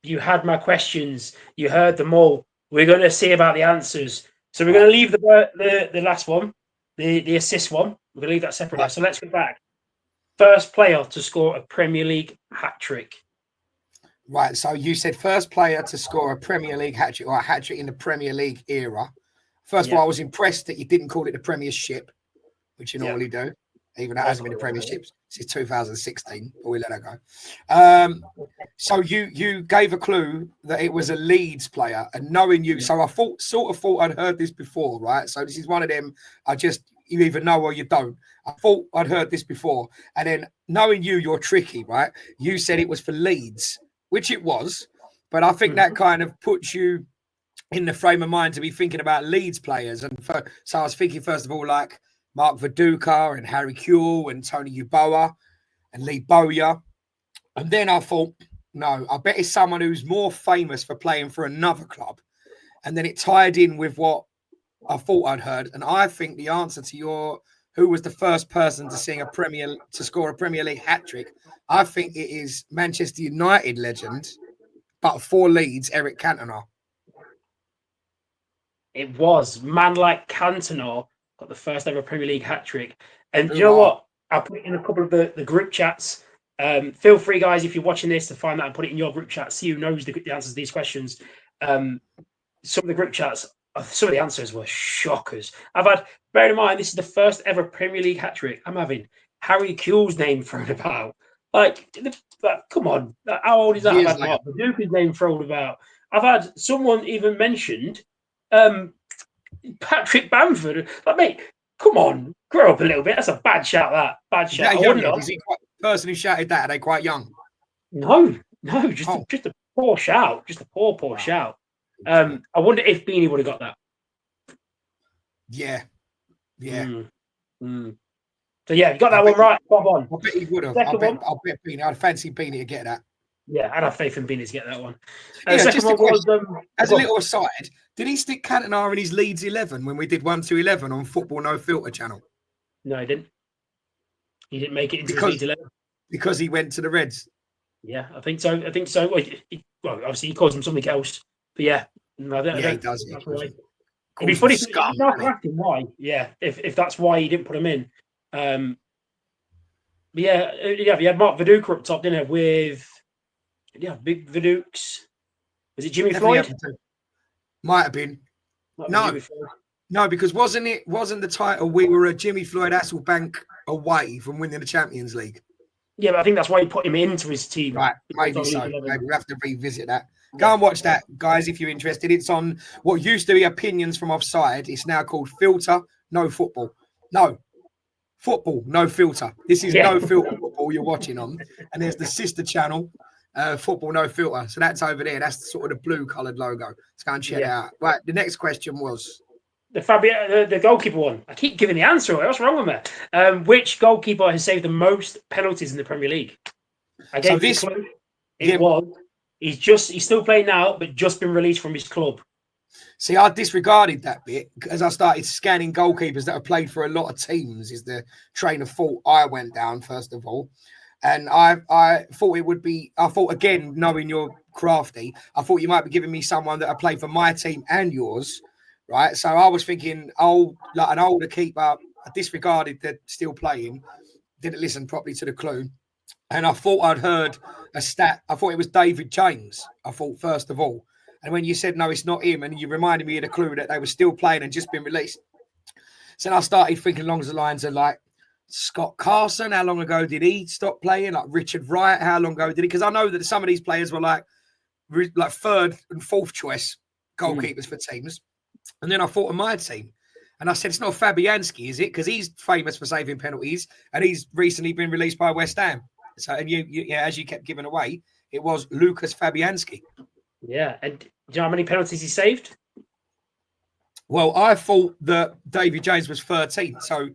you had my questions. You heard them all. We're going to see about the answers. So we're going to leave the last one, the assist one. We're going to leave that separate now. So let's go back. First player to score a Premier League hat trick. Right. So you said first player to score a Premier League hat trick or a hat trick in the Premier League era. First of all, I was impressed that you didn't call it the Premiership, which you normally do, even though it hasn't been a Premiership since 2016, but we let that go. So you gave a clue that it was a Leeds player, and knowing you, so I sort of thought I'd heard this before, right? So this is one of them. You either know or you don't. I thought I'd heard this before, and then knowing you're tricky, right? You said it was for Leeds, which it was, but I think that kind of puts you in the frame of mind to be thinking about Leeds players. And so I was thinking, first of all, like Mark Viduka and Harry Kewell and Tony Yeboah and Lee Bowyer. And then I thought, no, I bet it's someone who's more famous for playing for another club. And then it tied in with what I thought I'd heard. And I think the answer to who was the first person to score a Premier League hat-trick, I think it is Manchester United legend, but for Leeds, Eric Cantona. It was man like Cantona got the first ever Premier League hat trick. And you know what? I'll put it in a couple of the group chats. Feel free, guys, if you're watching this, to find that and put it in your group chat. See who knows the answers to these questions. Some of the group chats, some of the answers were shockers. Bear in mind, this is the first ever Premier League hat trick. I'm having Harry Kewell's name thrown about. Like, come on. How old is that? I've had Mark Viduka's name thrown about. I've had someone even mentioned Patrick Bamford. Like, mate, come on, grow up a little bit. That's a bad shout. Bad shout. Is he quite the person who shouted that? Are they quite young? No, just a poor shout. Just a poor shout. I wonder if Beanie would have got that. Yeah. So yeah, you got that one right. Bob on. I bet he would have. I bet Beanie. I'd fancy Beanie to get that. Yeah, I'd have faith in Beanie to get that one. Just a question. As a little aside, did he stick Cantona in his Leeds 11 when we did 1 to 11 on Football No Filter channel? No, he didn't. He didn't make it into Leeds 11 because he went to the Reds. Yeah, I think so. Well, obviously he calls him something else, but yeah, no, he does. It'd be funny if asking why. Yeah, if that's why he didn't put him in. But yeah, we had Mark Viduka up top, didn't it? With big Vidukes. Was it Jimmy Floyd? Might have been. No, because wasn't the title we were a Jimmy Floyd Hasselbank away from winning the Champions League? Yeah, but I think that's why he put him into his team. Right, maybe so. Maybe we'll have to revisit that. Go and watch that, guys, if you're interested. It's on what used to be Opinions from Offside. It's now called Filter No Football. No. Football, no filter. This is No Filter Football you're watching on. And there's the sister channel, Football No Filter. So that's over there. That's sort of the blue-coloured logo. Let's go and check it out. Right, the next question was... The goalkeeper one. I keep giving the answer away. What's wrong with me? Which goalkeeper has saved the most penalties in the Premier League? I gave this clue. He's still playing now, but just been released from his club. See, I disregarded that bit as I started scanning goalkeepers that have played for a lot of teams. Is the train of thought I went down first of all, and I thought it would be. I thought again, knowing you're crafty, I thought you might be giving me someone that I played for my team and yours. Right, so I was thinking, like an older keeper. I disregarded that still playing, didn't listen properly to the clue, and I thought I'd heard a stat. I thought it was David James. I thought first of all, and when you said no, it's not him, and you reminded me of the clue that they were still playing and just been released. So then I started thinking along the lines of like Scott Carson. How long ago did he stop playing? Like Richard Wright. How long ago did he? Because I know that some of these players were like third and fourth choice goalkeepers for teams. And then I thought of my team. And I said, it's not Fabianski, is it? Because he's famous for saving penalties. And he's recently been released by West Ham. So, and you as you kept giving away, it was Lucas Fabianski. Yeah. And do you know how many penalties he saved? Well, I thought that David James was 13. So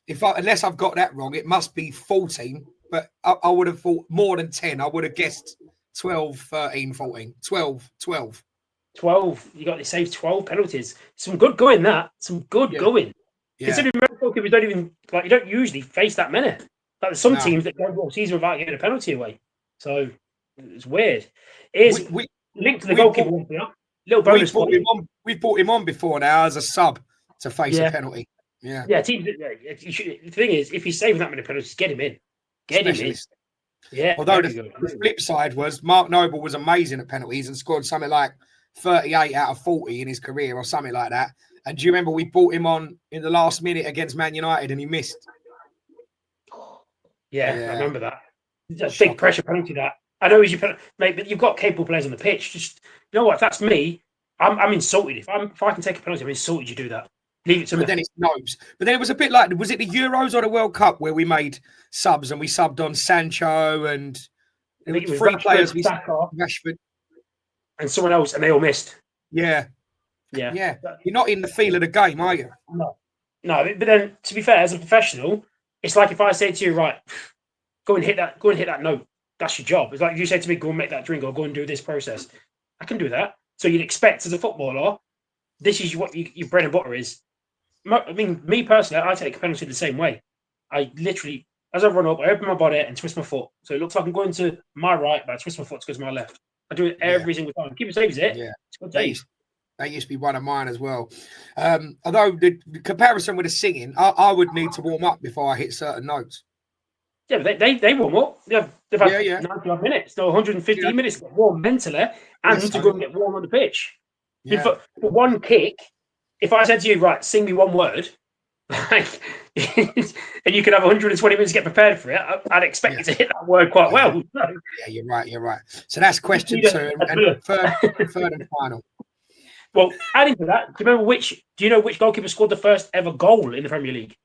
unless I've got that wrong, it must be 14. But I would have thought more than 10. I would have guessed 12, 13, 14, 12. 12. You saved 12 penalties. Some good going, that. Some good going. Yeah. Considering most goalkeepers don't even, you don't usually face that many. There's some teams that go all season without getting a penalty away. So it's weird. link to the goalkeeper one for you. Little bonus point. We've brought him on before now as a sub to face a Yeah. penalty. Yeah. Yeah, teams. The thing is, if he's saving that many penalties, get him in. Get him in. Yeah. Although the flip side was Mark Noble was amazing at penalties and scored something like 38 out of 40 in his career or something like that. And do you remember we brought him on in the last minute against Man United and he missed? Yeah. I remember that. It's a big pressure penalty that. I know he's your penalty, mate, but you've got capable players on the pitch. Just, you know what? If that's me, I'm insulted. If I can take a penalty, I'm insulted you do that. Leave it to me. But then it's nobs. But then it was a bit like, was it the Euros or the World Cup where we made subs and we subbed on Sancho and I think it was three players, Rashford, and someone else, and they all missed. Yeah. You're not in the feel of the game, are you? No. But then, to be fair, as a professional, it's like if I say to you, right, go and hit that note. That's your job. It's like if you say to me, go and make that drink or go and do this process. I can do that. So you'd expect as a footballer, this is what your bread and butter is. I mean, me personally, I take a penalty the same way. I literally, as I run up, I open my body and twist my foot. So it looks like I'm going to my right, but I twist my foot to go to my left. I do it every single time. Keeper saves it. Yeah. It's good days. That used to be one of mine as well. Although the comparison with the singing, I would need to warm up before I hit certain notes. Yeah, but they warm up. They've had 90 minutes, no 150 minutes to get warm mentally and to go and get warm on the pitch. Yeah. For one kick, if I said to you, right, sing me one word, like, and you could have 120 minutes to get prepared for it, I'd expect you to hit that word quite well. Yeah, you're right. So that's question 2 and third and final. Well, adding to that, do you know which goalkeeper scored the first ever goal in the Premier League?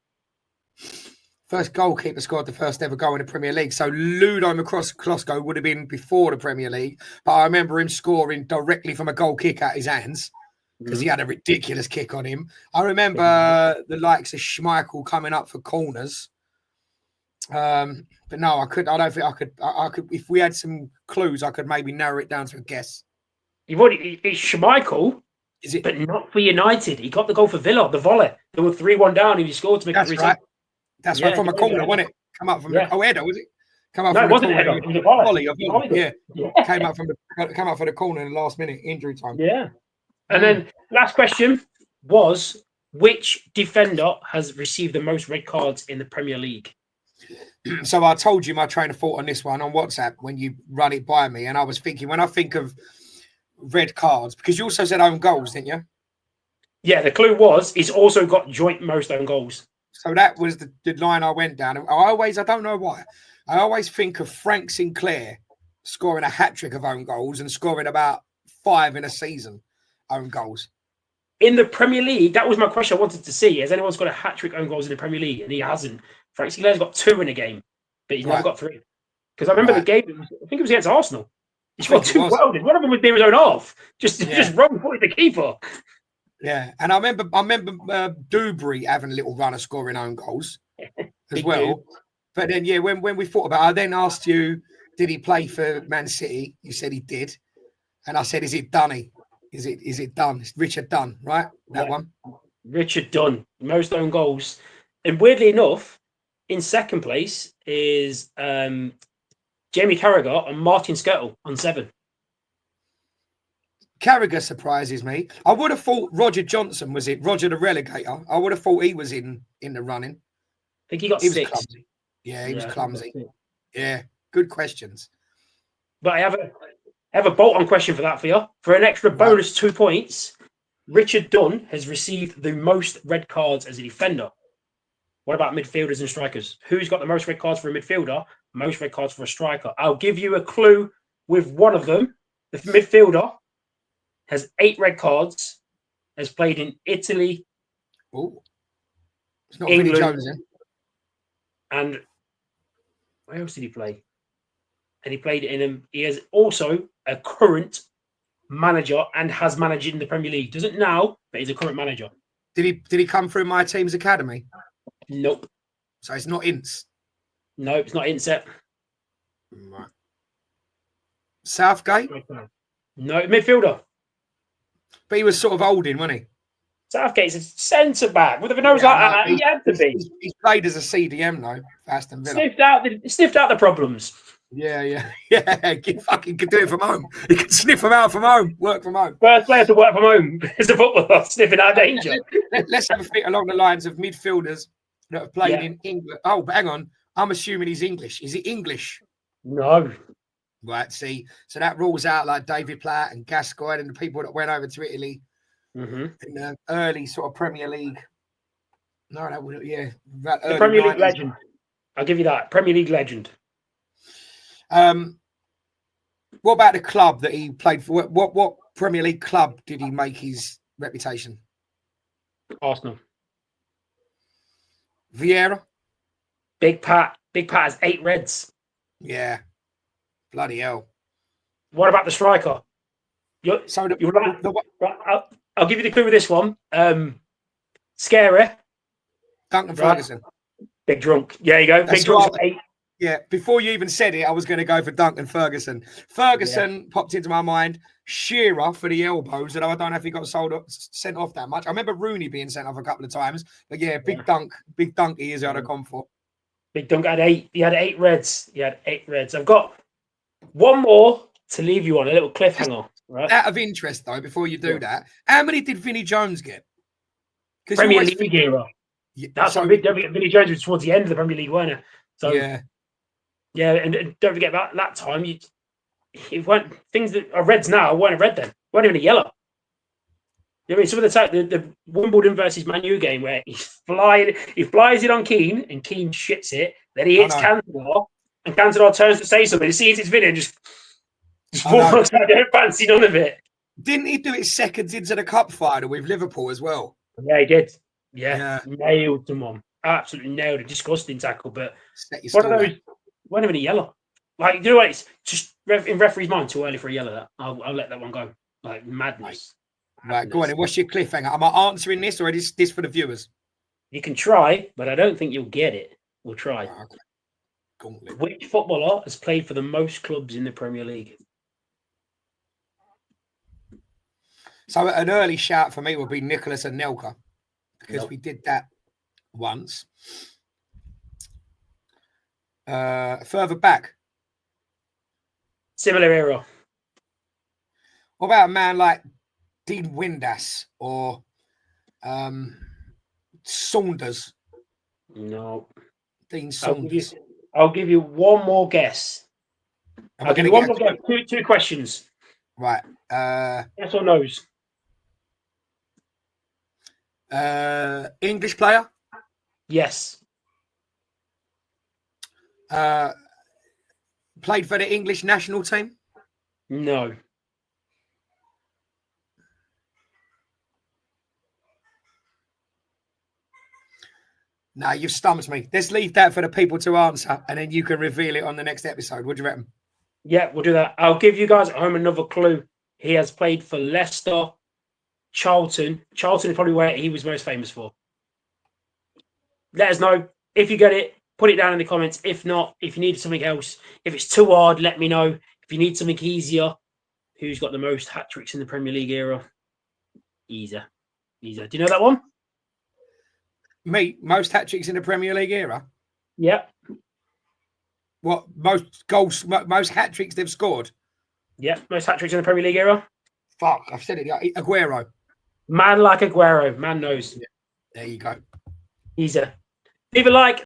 First goalkeeper scored the first ever goal in the Premier League. So Ludo McCloskey would have been before the Premier League, but I remember him scoring directly from a goal kick out his hands because he had a ridiculous kick on him. I remember the likes of Schmeichel coming up for corners. But no, I don't think I could. If we had some clues, I could maybe narrow it down to a guess. It's Schmeichel. Is it? But not for United. He got the goal for Villa, the volley. They were 3-1 down. He scored to make it 3-2. Right. That's right, from a corner, wasn't it? Come up from the header, was it? Come up no, from it wasn't header. It was a volley. Yeah. Came up for the corner in the last minute, injury time. Yeah. And then last question was, which defender has received the most red cards in the Premier League? So I told you my train of thought on this one on WhatsApp when you run it by me, and I was thinking, when I think of red cards, because you also said own goals, didn't you? Yeah, the clue was he's also got joint most own goals. So that was the line I went down. I don't know why, I always think of Frank Sinclair scoring a hat-trick of own goals and scoring about 5 in a season own goals. In the Premier League, that was my question I wanted to see. Has anyone got a hat-trick own goals in the Premier League? And he hasn't. Frank Sinclair's got 2 in a game, but he's never got 3. Because I remember the game, I think it was against Arsenal. He scored 2 welded. One of them was near his own half. Just wrong-footed the keeper. Yeah, and I remember Dewberry having a little run of scoring own goals as well. Dude. But then, when we thought about it, I then asked you, did he play for Man City? You said he did. And I said, is it Dunny? Is it Dunn? It's Richard Dunn, right? That one? Richard Dunn, most own goals. And weirdly enough, in second place is Jamie Carragher and Martin Skirtle on 7. Carragher surprises me. I would have thought Roger Johnson was it. Roger the Relegator. I would have thought he was in the running. I think he got 6. Was clumsy. Yeah, he was clumsy. Yeah, good questions. But I have a bolt-on question for that for you. For an extra bonus 2 points, Richard Dunn has received the most red cards as a defender. What about midfielders and strikers? Who's got the most red cards for a midfielder? Most red cards for a striker. I'll give you a clue with one of them. The midfielder has 8 red cards, has played in Italy, it's not England, Vinnie Jones, and where else did he play? And he played in him. He is also a current manager and has managed in the Premier League. Doesn't now, but he's a current manager. Did he come through my team's academy? Nope. So it's not Ince. No, it's not Inset. Right. Southgate? No, midfielder. But he was sort of holding, wasn't he? Southgate's a centre back with a nose like that. He had to be. He's played as a CDM though, for Aston Villa. Sniffed out the problems. Yeah. He fucking could do it from home. He could sniff them out from home, work from home. First player to work from home is a footballer sniffing out danger. Let's have a think along the lines of midfielders that have played in England. Oh, but hang on. I'm assuming he's English. Is he English? No. Right, see. So that rules out like David Platt and Gascoigne and the people that went over to Italy in the early sort of Premier League. No, that would, that The Premier League legend. I'll give you that. Premier League legend. What about the club that he played for? What Premier League club did he make his reputation? Arsenal. Vieira? Big Pat. Big Pat has 8 reds. Yeah. Bloody hell. What about the striker? I'll give you the clue with this one. Scary. Duncan Ferguson. Big drunk. Yeah, you go. Big drunk. Yeah, before you even said it, I was going to go for Duncan Ferguson. Ferguson popped into my mind. Shearer for the elbows, although I don't know if he got sent off that much. I remember Rooney being sent off a couple of times. But yeah, Big Dunk he is out of comfort. Big Dunk had 8. He had 8 reds. I've got one more to leave you on, a little cliffhanger. Right? Out of interest, though, before you do that, how many did Vinnie Jones get? Premier League era. That's what Vinnie Jones was towards the end of the Premier League, weren't it? So and don't forget about that time. It weren't things that are reds now weren't a red then. Weren't even a yellow. You know, I mean, some of the Wimbledon versus Man U game where he flies it on Keane and Keane shits it. Then he hits Cantona and Cantona turns to say something. He sees it's Vinny and just walks out. I don't fancy none of it. Didn't he do it seconds into the cup final with Liverpool as well? Yeah, he did. Yeah. Nailed someone. Absolutely nailed it. Disgusting tackle, but one of those weren't even a yellow. Like, you know what? It's just in referee's mind too early for a yellow. I'll let that one go. Like madness. Right, go on. And what's your cliffhanger? Am I answering this, or is this for the viewers? You can try, but I don't think you'll get it. We'll try. Oh, okay. Which footballer has played for the most clubs in the Premier League? So an early shout for me would be Nicholas Anelka, because we did that once. Further back. Similar era. What about a man like Dean Windass or Saunders? No. Dean Saunders. I'll give you one more guess. I'll give you one more guess. Two questions. Right. Yes or no's? English player? Yes. Played for the English national team? No. No, you've stumped me. Let's leave that for the people to answer, and then you can reveal it on the next episode. What do you reckon? Yeah, we'll do that. I'll give you guys at home another clue. He has played for Leicester, Charlton. Charlton is probably where he was most famous for. Let us know. If you get it, put it down in the comments. If not, if you need something else, if it's too hard, let me know. If you need something easier, who's got the most hat-tricks in the Premier League era? Easier. Do you know that one? Me, most hat-tricks in the Premier League era? Yeah. What, most goals, most hat-tricks they've scored? Yeah, most hat-tricks in the Premier League era? Fuck, I've said it. Aguero. Man like Aguero. Man knows. Yeah. There you go. Easier. Leave a like,